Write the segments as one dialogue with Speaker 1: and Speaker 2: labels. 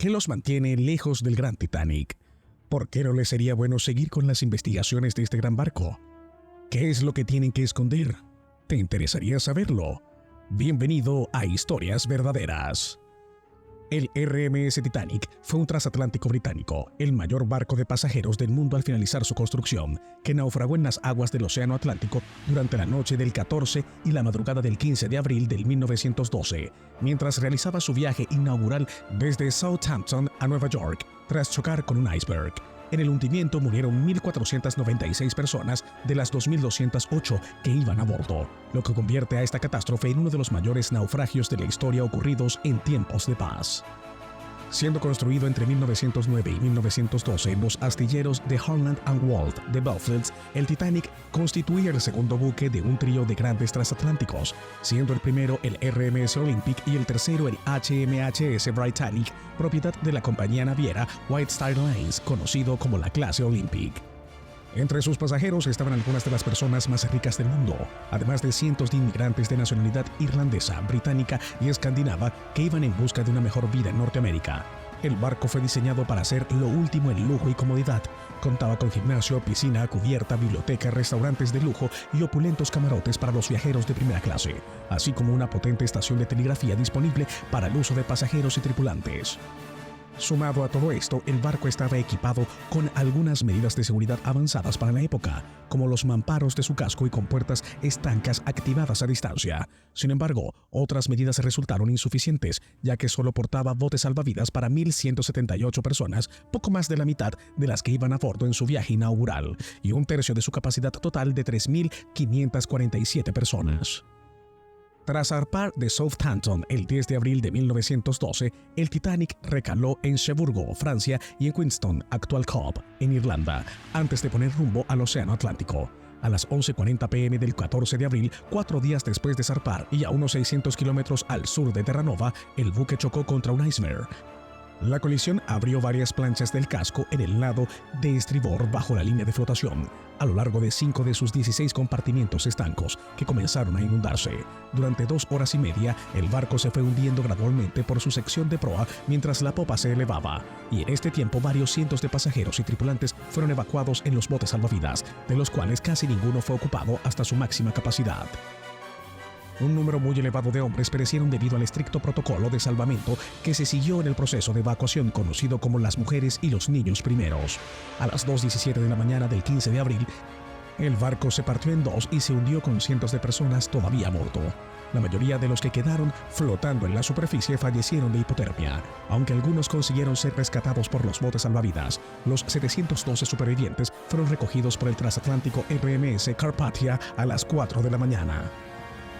Speaker 1: ¿Qué los mantiene lejos del gran Titanic? ¿Por qué no les sería bueno seguir con las investigaciones de este gran barco? ¿Qué es lo que tienen que esconder? ¿Te interesaría saberlo? Bienvenido a Historias Verdaderas. El RMS Titanic fue un transatlántico británico, el mayor barco de pasajeros del mundo al finalizar su construcción, que naufragó en las aguas del Océano Atlántico durante la noche del 14 y la madrugada del 15 de abril del 1912, mientras realizaba su viaje inaugural desde Southampton a Nueva York, tras chocar con un iceberg. En el hundimiento murieron 1.496 personas de las 2.208 que iban a bordo, lo que convierte a esta catástrofe en uno de los mayores naufragios de la historia ocurridos en tiempos de paz. Siendo construido entre 1909 y 1912 en los astilleros de Harland & Wolff de Belfast, el Titanic constituía el segundo buque de un trío de grandes transatlánticos, siendo el primero el RMS Olympic y el tercero el HMHS Britannic, propiedad de la compañía naviera White Star Lines, conocido como la clase Olympic. Entre sus pasajeros estaban algunas de las personas más ricas del mundo, además de cientos de inmigrantes de nacionalidad irlandesa, británica y escandinava que iban en busca de una mejor vida en Norteamérica. El barco fue diseñado para ser lo último en lujo y comodidad. Contaba con gimnasio, piscina, cubierta, biblioteca, restaurantes de lujo y opulentos camarotes para los viajeros de primera clase, así como una potente estación de telegrafía disponible para el uso de pasajeros y tripulantes. Sumado a todo esto, el barco estaba equipado con algunas medidas de seguridad avanzadas para la época, como los mamparos de su casco y compuertas estancas activadas a distancia. Sin embargo, otras medidas resultaron insuficientes, ya que solo portaba botes salvavidas para 1.178 personas, poco más de la mitad de las que iban a bordo en su viaje inaugural, y un tercio de su capacidad total de 3.547 personas. Tras zarpar de Southampton el 10 de abril de 1912, el Titanic recaló en Cherbourg, Francia, y en Queenstown, actual Cobh, en Irlanda, antes de poner rumbo al Océano Atlántico. A las 11:40 p.m. del 14 de abril, 4 días después de zarpar y a unos 600 kilómetros al sur de Terranova, el buque chocó contra un iceberg. La colisión abrió varias planchas del casco en el lado de estribor bajo la línea de flotación, a lo largo de 5 de sus 16 compartimientos estancos, que comenzaron a inundarse. Durante 2 horas y media, el barco se fue hundiendo gradualmente por su sección de proa mientras la popa se elevaba, y en este tiempo varios cientos de pasajeros y tripulantes fueron evacuados en los botes salvavidas, de los cuales casi ninguno fue ocupado hasta su máxima capacidad. Un número muy elevado de hombres perecieron debido al estricto protocolo de salvamento que se siguió en el proceso de evacuación conocido como las mujeres y los niños primeros. A las 2:17 de la mañana del 15 de abril, el barco se partió en dos y se hundió con cientos de personas todavía a bordo. La mayoría de los que quedaron flotando en la superficie fallecieron de hipotermia, aunque algunos consiguieron ser rescatados por los botes salvavidas. Los 712 supervivientes fueron recogidos por el transatlántico RMS Carpathia a las 4 de la mañana.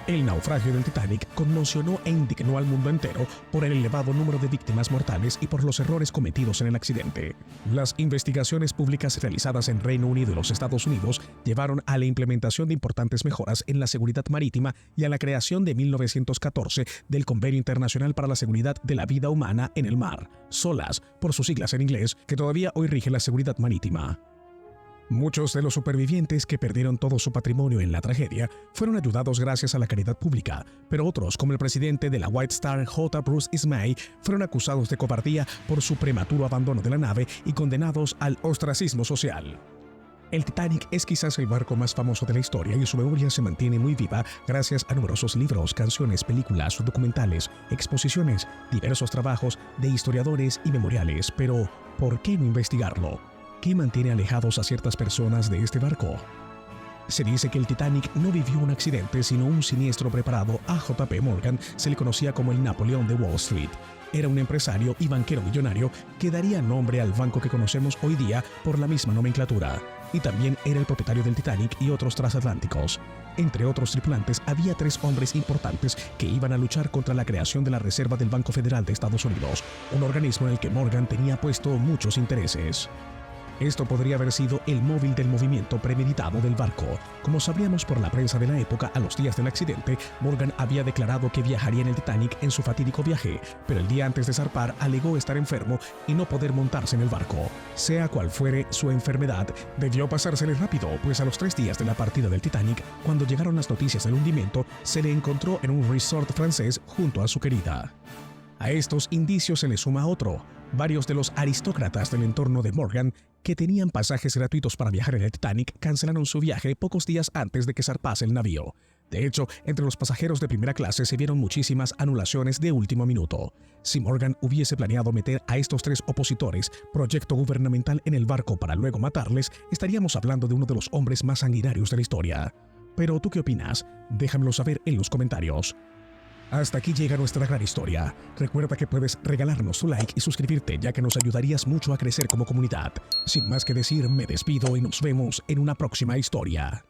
Speaker 1: El naufragio del Titanic conmocionó e indignó al mundo entero por el elevado número de víctimas mortales y por los errores cometidos en el accidente. Las investigaciones públicas realizadas en Reino Unido y los Estados Unidos llevaron a la implementación de importantes mejoras en la seguridad marítima y a la creación de 1914 del Convenio Internacional para la Seguridad de la Vida Humana en el Mar, SOLAS, por sus siglas en inglés, que todavía hoy rige la seguridad marítima. Muchos de los supervivientes que perdieron todo su patrimonio en la tragedia fueron ayudados gracias a la caridad pública, pero otros, como el presidente de la White Star, J. Bruce Ismay, fueron acusados de cobardía por su prematuro abandono de la nave y condenados al ostracismo social. El Titanic es quizás el barco más famoso de la historia y su memoria se mantiene muy viva gracias a numerosos libros, canciones, películas, documentales, exposiciones, diversos trabajos de historiadores y memoriales. Pero, ¿por qué no investigarlo? ¿Qué mantiene alejados a ciertas personas de este barco? Se dice que el Titanic no vivió un accidente, sino un siniestro preparado. A J.P. Morgan se le conocía como el Napoleón de Wall Street. Era un empresario y banquero millonario que daría nombre al banco que conocemos hoy día por la misma nomenclatura. Y también era el propietario del Titanic y otros transatlánticos. Entre otros tripulantes, había 3 hombres importantes que iban a luchar contra la creación de la Reserva del Banco Federal de Estados Unidos, un organismo en el que Morgan tenía puesto muchos intereses. Esto podría haber sido el móvil del movimiento premeditado del barco. Como sabríamos por la prensa de la época, a los días del accidente, Morgan había declarado que viajaría en el Titanic en su fatídico viaje, pero el día antes de zarpar alegó estar enfermo y no poder montarse en el barco. Sea cual fuere su enfermedad, debió pasársele rápido, pues a los 3 días de la partida del Titanic, cuando llegaron las noticias del hundimiento, se le encontró en un resort francés junto a su querida. A estos indicios se le suma otro. Varios de los aristócratas del entorno de Morgan, que tenían pasajes gratuitos para viajar en el Titanic, cancelaron su viaje pocos días antes de que zarpase el navío. De hecho, entre los pasajeros de primera clase se vieron muchísimas anulaciones de último minuto. Si Morgan hubiese planeado meter a estos 3 opositores, proyecto gubernamental, en el barco para luego matarles, estaríamos hablando de uno de los hombres más sanguinarios de la historia. Pero, ¿tú qué opinas? Déjamelo saber en los comentarios. Hasta aquí llega nuestra gran historia. Recuerda que puedes regalarnos tu like y suscribirte, ya que nos ayudarías mucho a crecer como comunidad. Sin más que decir, me despido y nos vemos en una próxima historia.